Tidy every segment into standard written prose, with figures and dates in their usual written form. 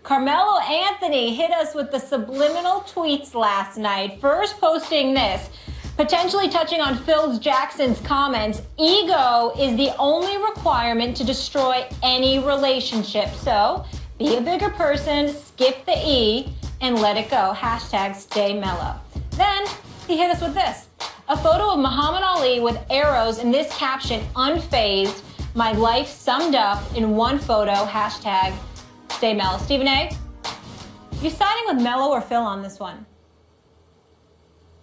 Carmelo Anthony hit us with the subliminal tweets last night, first posting this, potentially touching on Phil Jackson's comments. Ego is the only requirement to destroy any relationship. So be a bigger person, skip the E, and let it go. Hashtag stay mellow. Then he hit us with this, a photo of Muhammad Ali with arrows and this caption, unfazed, my life summed up in one photo, hashtag stay mellow. Stephen A., you siding with Melo or Phil on this one?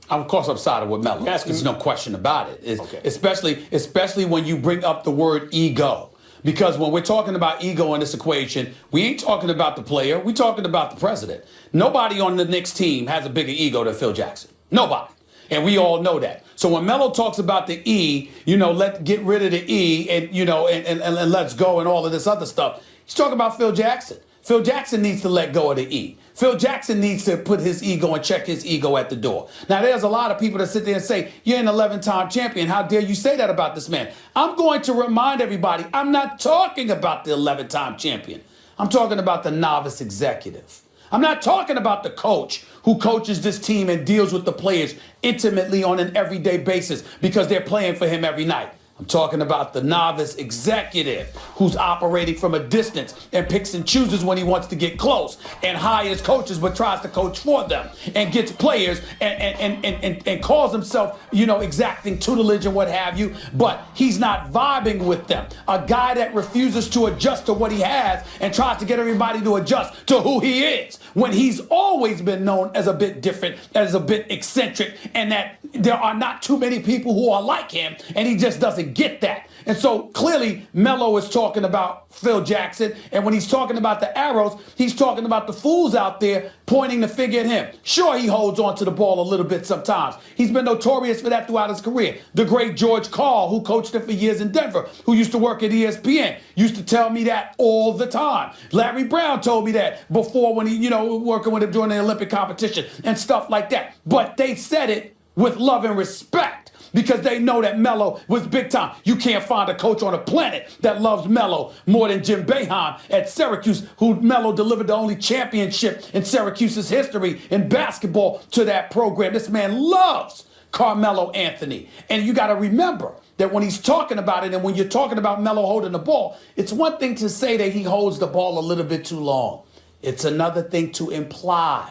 Of course, I'm siding with Melo. Yes, there's no question about it. Okay. Especially when you bring up the word ego. Because when we're talking about ego in this equation, we ain't talking about the player. We're talking about the president. Nobody on the Knicks team has a bigger ego than Phil Jackson. Nobody. And we all know that. So when Melo talks about the E, let's get rid of the E and, and let's go and all of this other stuff, he's talking about Phil Jackson. Phil Jackson needs to let go of the E. Phil Jackson needs to put his ego and check his ego at the door. Now, there's a lot of people that sit there and say, you're an 11-time champion. How dare you say that about this man? I'm going to remind everybody, I'm not talking about the 11-time champion. I'm talking about the novice executive. I'm not talking about the coach who coaches this team and deals with the players intimately on an everyday basis because they're playing for him every night. I'm talking about the novice executive who's operating from a distance and picks and chooses when he wants to get close and hires coaches but tries to coach for them and gets players and calls himself, exacting tutelage and what have you, but he's not vibing with them. A guy that refuses to adjust to what he has and tries to get everybody to adjust to who he is when he's always been known as a bit different, as a bit eccentric, and that there are not too many people who are like him, and he just doesn't get that. And so clearly Melo is talking about Phil Jackson, and when he's talking about the arrows, he's talking about the fools out there pointing the finger at him. Sure, he holds on to the ball a little bit sometimes. He's been notorious for that throughout his career. The great George Karl, who coached him for years in Denver, who used to work at ESPN, used to tell me that all the time. Larry Brown told me that before when he, working with him during the Olympic competition and stuff like that. But they said it with love and respect, because they know that Melo was big time. You can't find a coach on the planet that loves Melo more than Jim Boeheim at Syracuse, who Melo delivered the only championship in Syracuse's history in basketball to that program. This man loves Carmelo Anthony. And you got to remember that when he's talking about it and when you're talking about Melo holding the ball, it's one thing to say that he holds the ball a little bit too long. It's another thing to imply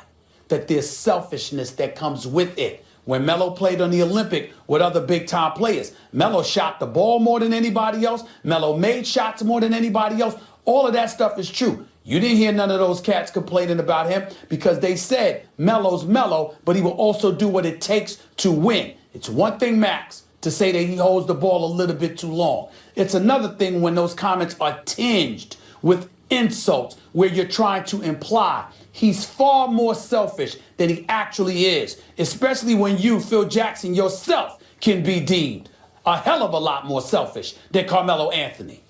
that there's selfishness that comes with it. When Melo played on the Olympic with other big-time players, Melo shot the ball more than anybody else. Melo made shots more than anybody else. All of that stuff is true. You didn't hear none of those cats complaining about him because they said Melo's Melo, but he will also do what it takes to win. It's one thing, Max, to say that he holds the ball a little bit too long. It's another thing when those comments are tinged with insults where you're trying to imply he's far more selfish than he actually is, especially when you, Phil Jackson, yourself can be deemed a hell of a lot more selfish than Carmelo Anthony.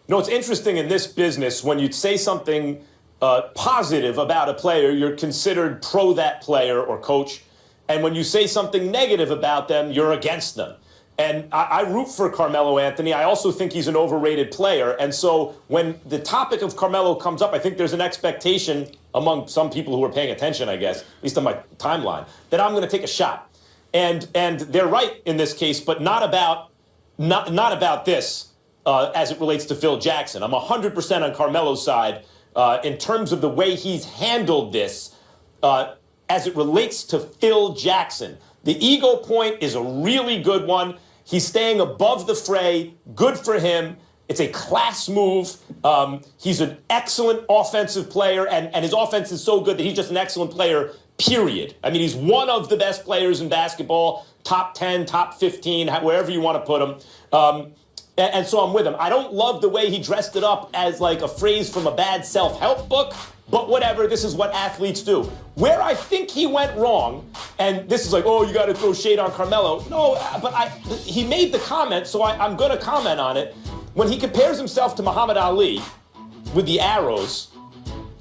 It's interesting in this business, when you say something positive about a player, you're considered pro that player or coach. And when you say something negative about them, you're against them. And I root for Carmelo Anthony. I also think he's an overrated player. And so when the topic of Carmelo comes up, I think there's an expectation among some people who are paying attention, I guess, at least on my timeline, that I'm going to take a shot. And they're right in this case, but not about this as it relates to Phil Jackson. I'm 100% on Carmelo's side in terms of the way he's handled this as it relates to Phil Jackson. The ego point is a really good one. He's staying above the fray. Good for him. It's a class move. He's an excellent offensive player, and his offense is so good that he's just an excellent player, period. I mean, he's one of the best players in basketball, top 10, top 15, wherever you want to put him. And so I'm with him. I don't love the way he dressed it up as like a phrase from a bad self-help book, but whatever, this is what athletes do. Where I think he went wrong, and this is like, oh, you got to throw shade on Carmelo. No, but he made the comment, so I'm going to comment on it. When he compares himself to Muhammad Ali with the arrows,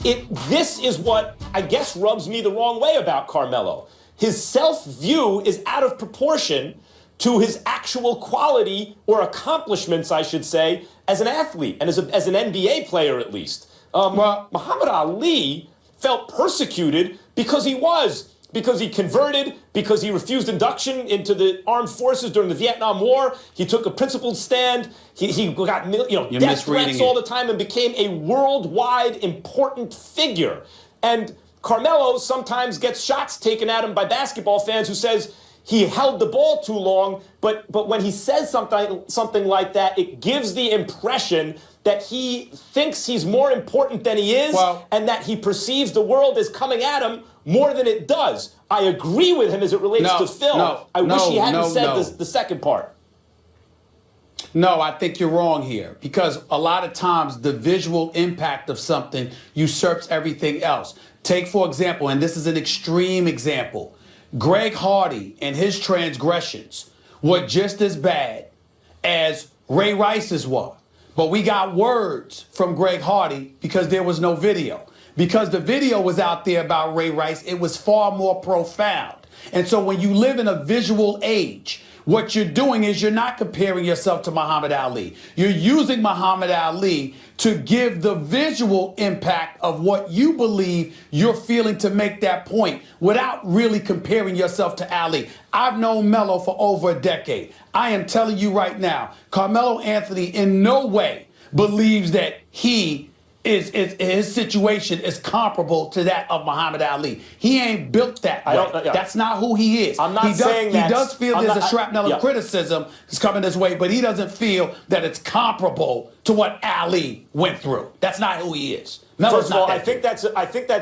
this is what I guess rubs me the wrong way about Carmelo. His self-view is out of proportion to his actual quality or accomplishments, I should say, as an athlete and as an NBA player at least. Muhammad Ali felt persecuted because he converted, because he refused induction into the armed forces during the Vietnam War. He took a principled stand. He got death threats all the time and became a worldwide important figure. And Carmelo sometimes gets shots taken at him by basketball fans who says he held the ball too long, but when he says something like that, it gives the impression that he thinks he's more important than he is, and that he perceives the world as coming at him more than it does. I agree with him as it relates to Phil. I wish he hadn't said the second part. No, I think you're wrong here, because a lot of times the visual impact of something usurps everything else. Take, for example, and this is an extreme example, Greg Hardy and his transgressions were just as bad as Ray Rice's were. But we got words from Greg Hardy because there was no video. Because the video was out there about Ray Rice, it was far more profound. And so when you live in a visual age, what you're doing is you're not comparing yourself to Muhammad Ali. You're using Muhammad Ali to give the visual impact of what you believe you're feeling to make that point without really comparing yourself to Ali. I've known Melo for over a decade. I am telling you right now, Carmelo Anthony in no way believes that his situation is comparable to that of Muhammad Ali. He ain't built that way. That's not who he is. I'm not saying that. He does feel there's a shrapnel of criticism that's coming his way, but he doesn't feel that it's comparable to what Ali went through. That's not who he is. First of all, I think that's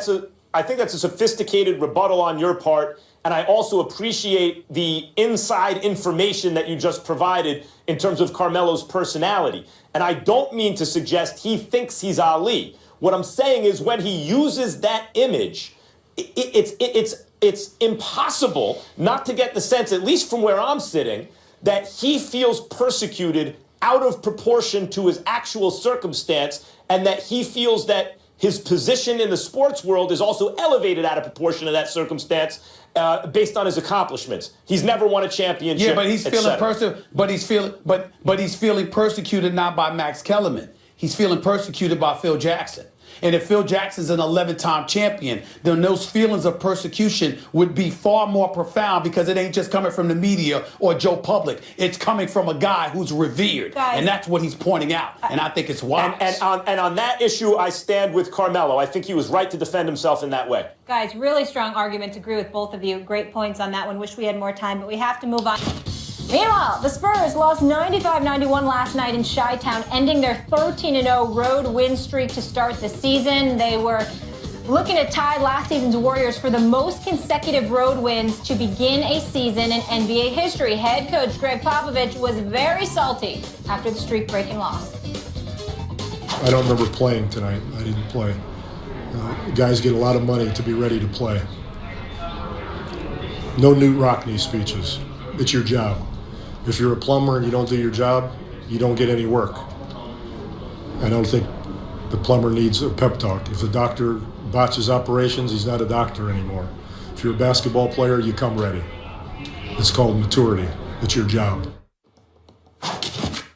a sophisticated rebuttal on your part, and I also appreciate the inside information that you just provided in terms of Carmelo's personality. And I don't mean to suggest he thinks he's Ali. What I'm saying is when he uses that image, it's impossible not to get the sense, at least from where I'm sitting, that he feels persecuted out of proportion to his actual circumstance, and that he feels that his position in the sports world is also elevated out of proportion to that circumstance based on his accomplishments. He's never won a championship. Yeah, but he's feeling persecuted not by Max Kellerman. He's feeling persecuted by Phil Jackson. And if Phil Jackson's an 11-time champion, then those feelings of persecution would be far more profound, because it ain't just coming from the media or Joe Public. It's coming from a guy who's revered. And that's what he's pointing out. And I think it's wise. And on that issue, I stand with Carmelo. I think he was right to defend himself in that way. Guys, really strong arguments. Agree with both of you. Great points on that one. Wish we had more time, but we have to move on. Meanwhile, the Spurs lost 95-91 last night in Chi-Town, ending their 13-0 road win streak to start the season. They were looking to tie last season's Warriors for the most consecutive road wins to begin a season in NBA history. Head coach Greg Popovich was very salty after the streak-breaking loss. I don't remember playing tonight. I didn't play. Guys get a lot of money to be ready to play. No Newt Rockne speeches. It's your job. If you're a plumber and you don't do your job, you don't get any work. I don't think the plumber needs a pep talk. If the doctor botches operations, he's not a doctor anymore. If you're a basketball player, you come ready. It's called maturity. It's your job.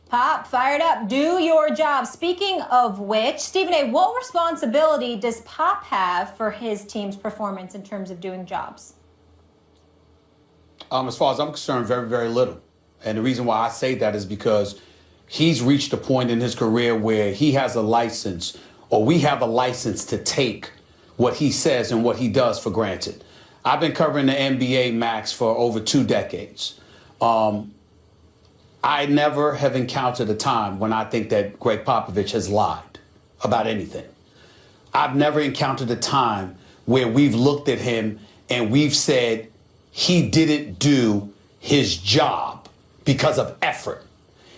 Pop, fired up. Do your job. Speaking of which, Stephen A., what responsibility does Pop have for his team's performance in terms of doing jobs? As far as I'm concerned, very, very little. And the reason why I say that is because he's reached a point in his career where he has a license, or we have a license, to take what he says and what he does for granted. I've been covering the NBA, Max, for over 2 decades. I never have encountered a time when I think that Greg Popovich has lied about anything. I've never encountered a time where we've looked at him and we've said he didn't do his job because of effort.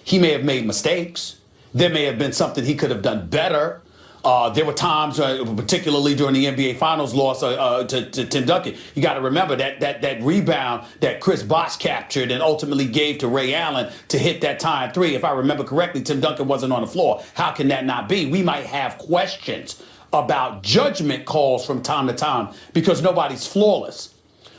He may have made mistakes. There may have been something he could have done better. There were times, particularly during the NBA Finals loss to Tim Duncan, you got to remember that rebound that Chris Bosh captured and ultimately gave to Ray Allen to hit that tying three. If I remember correctly, Tim Duncan wasn't on the floor. How can that not be? We might have questions about judgment calls from time to time because nobody's flawless.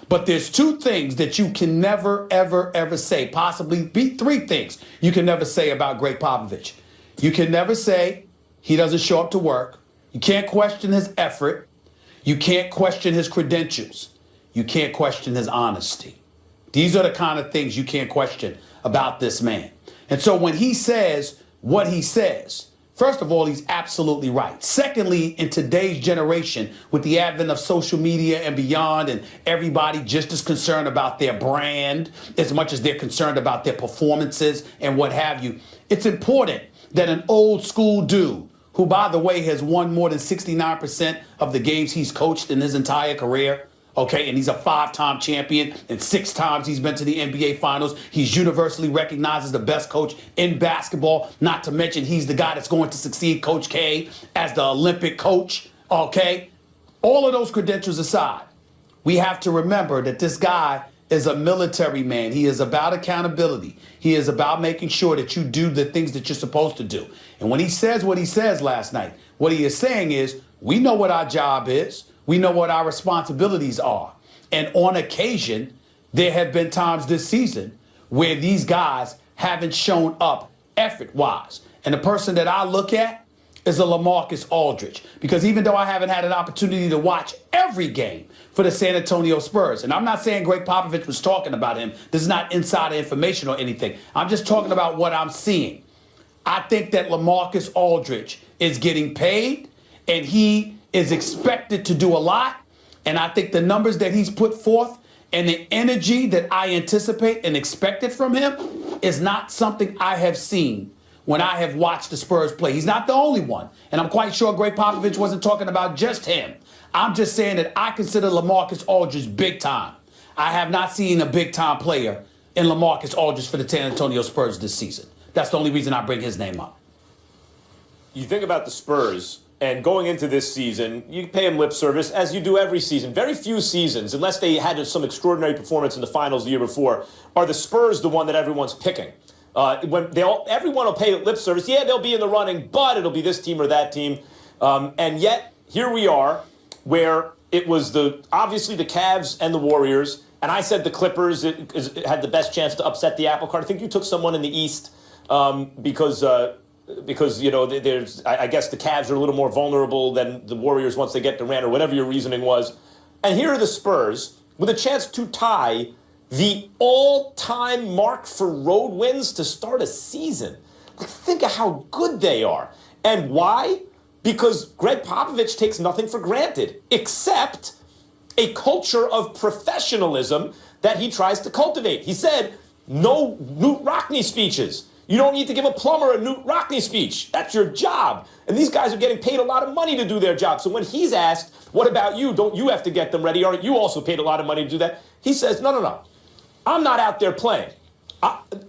But there's 2 things that you can never, ever, ever say, possibly be 3 things you can never say about Greg Popovich. You can never say he doesn't show up to work. You can't question his effort. You can't question his credentials. You can't question his honesty. These are the kind of things you can't question about this man. And so when he says what he says, first of all, he's absolutely right. Secondly, in today's generation, with the advent of social media and beyond, and everybody just as concerned about their brand as much as they're concerned about their performances and what have you, it's important that an old school dude, who, by the way, has won more than 69% of the games he's coached in his entire career, okay, and he's a 5-time champion, and 6 times he's been to the NBA Finals. He's universally recognized as the best coach in basketball, not to mention he's the guy that's going to succeed Coach K as the Olympic coach, okay? All of those credentials aside, we have to remember that this guy is a military man. He is about accountability. He is about making sure that you do the things that you're supposed to do. And when he says what he says last night, what he is saying is, we know what our job is. We know what our responsibilities are. And on occasion, there have been times this season where these guys haven't shown up effort-wise. And the person that I look at is a LaMarcus Aldridge. Because even though I haven't had an opportunity to watch every game for the San Antonio Spurs, and I'm not saying Greg Popovich was talking about him. This is not insider information or anything. I'm just talking about what I'm seeing. I think that LaMarcus Aldridge is getting paid, and he is expected to do a lot. And I think the numbers that he's put forth and the energy that I anticipate and expected from him is not something I have seen when I have watched the Spurs play. He's not the only one. And I'm quite sure Greg Popovich wasn't talking about just him. I'm just saying that I consider LaMarcus Aldridge big time. I have not seen a big time player in LaMarcus Aldridge for the San Antonio Spurs this season. That's the only reason I bring his name up. You think about the Spurs, and going into this season, you pay them lip service, as you do every season. Very few seasons, unless they had some extraordinary performance in the finals the year before, are the Spurs the one that everyone's picking. Everyone will pay lip service. Yeah, they'll be in the running, but it'll be this team or that team. And yet, here we are, where it was obviously the Cavs and the Warriors, and I said the Clippers had the best chance to upset the apple cart. I think you took someone in the East because you know, I guess the Cavs are a little more vulnerable than the Warriors once they get Durant, or whatever your reasoning was. And here are the Spurs with a chance to tie the all-time mark for road wins to start a season. Like, think of how good they are. And why? Because Greg Popovich takes nothing for granted, except a culture of professionalism that he tries to cultivate. He said, no Newt Rockne speeches. You don't need to give a plumber a Newt Rockne speech. That's your job. And these guys are getting paid a lot of money to do their job. So when he's asked, what about you? Don't you have to get them ready? Aren't you also paid a lot of money to do that? He says, no. I'm not out there playing.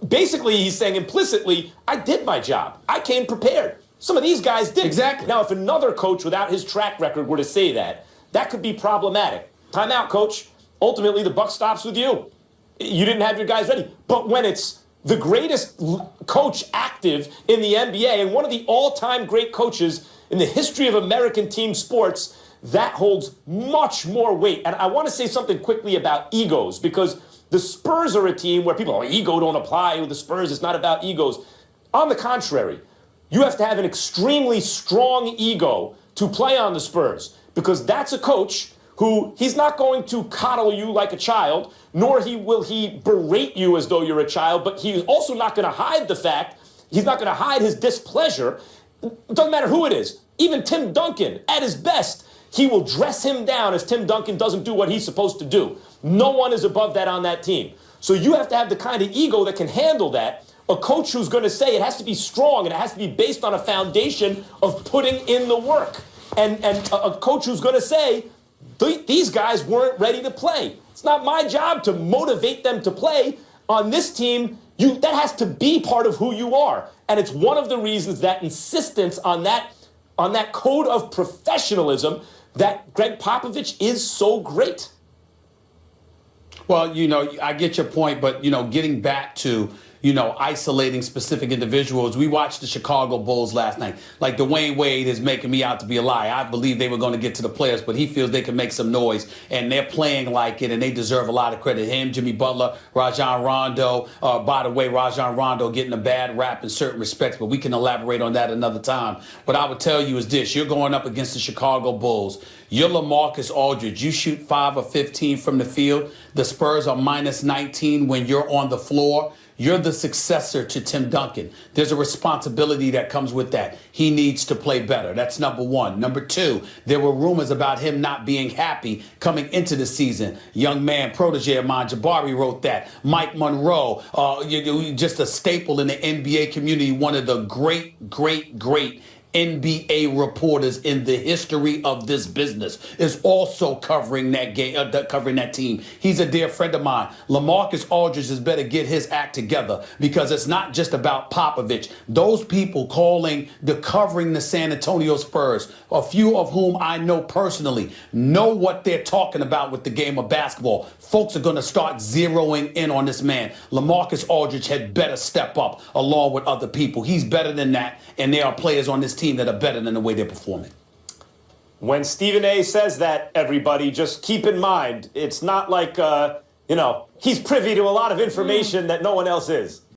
Basically, he's saying implicitly, I did my job. I came prepared. Some of these guys didn't. Exactly. Now, if another coach without his track record were to say that, that could be problematic. Time out, coach. Ultimately, the buck stops with you. You didn't have your guys ready. But when it's the greatest coach active in the NBA and one of the all-time great coaches in the history of American team sports, that holds much more weight. And I want to say something quickly about egos, because the Spurs are a team where people, ego don't apply with the Spurs. It's not about egos. On the contrary, you have to have an extremely strong ego to play on the Spurs, because that's a coach who, he's not going to coddle you like a child, nor will he berate you as though you're a child, but he's also not going to hide the fact, he's not going to hide his displeasure. It doesn't matter who it is. Even Tim Duncan, at his best, he will dress him down if Tim Duncan doesn't do what he's supposed to do. No one is above that on that team. So you have to have the kind of ego that can handle that. A coach who's going to say it has to be strong and it has to be based on a foundation of putting in the work. And a coach who's going to say, these guys weren't ready to play. It's not my job to motivate them to play. On this team, that has to be part of who you are. And it's one of the reasons that insistence on that code of professionalism that Greg Popovich is so great. Well, I get your point, but, getting back to, isolating specific individuals. We watched the Chicago Bulls last night. Like Dwayne Wade is making me out to be a liar. I believe they were going to get to the playoffs, but he feels they can make some noise, and they're playing like it, and they deserve a lot of credit. Him, Jimmy Butler, Rajon Rondo. By the way, Rajon Rondo getting a bad rap in certain respects, but we can elaborate on that another time. What I would tell you is this. You're going up against the Chicago Bulls. You're LaMarcus Aldridge. You shoot 5 of 15 from the field. The Spurs are minus 19 when you're on the floor. You're the successor to Tim Duncan. There's a responsibility that comes with that. He needs to play better. That's number one. Number two, there were rumors about him not being happy coming into the season. Young man, protege of mine, Jabari, wrote that. Mike Monroe, just a staple in the NBA community, one of the great NBA reporters in the history of this business, is also covering that game, covering that team. He's a dear friend of mine. LaMarcus Aldridge has better get his act together, because it's not just about Popovich. Those people covering the San Antonio Spurs, a few of whom I know personally, know what they're talking about with the game of basketball. Folks are going to start zeroing in on this man. LaMarcus Aldridge had better step up along with other people. He's better than that, and there are players on this team that are better than the way they're performing. When Stephen A. says that, everybody, just keep in mind, it's not like, he's privy to a lot of information that no one else is.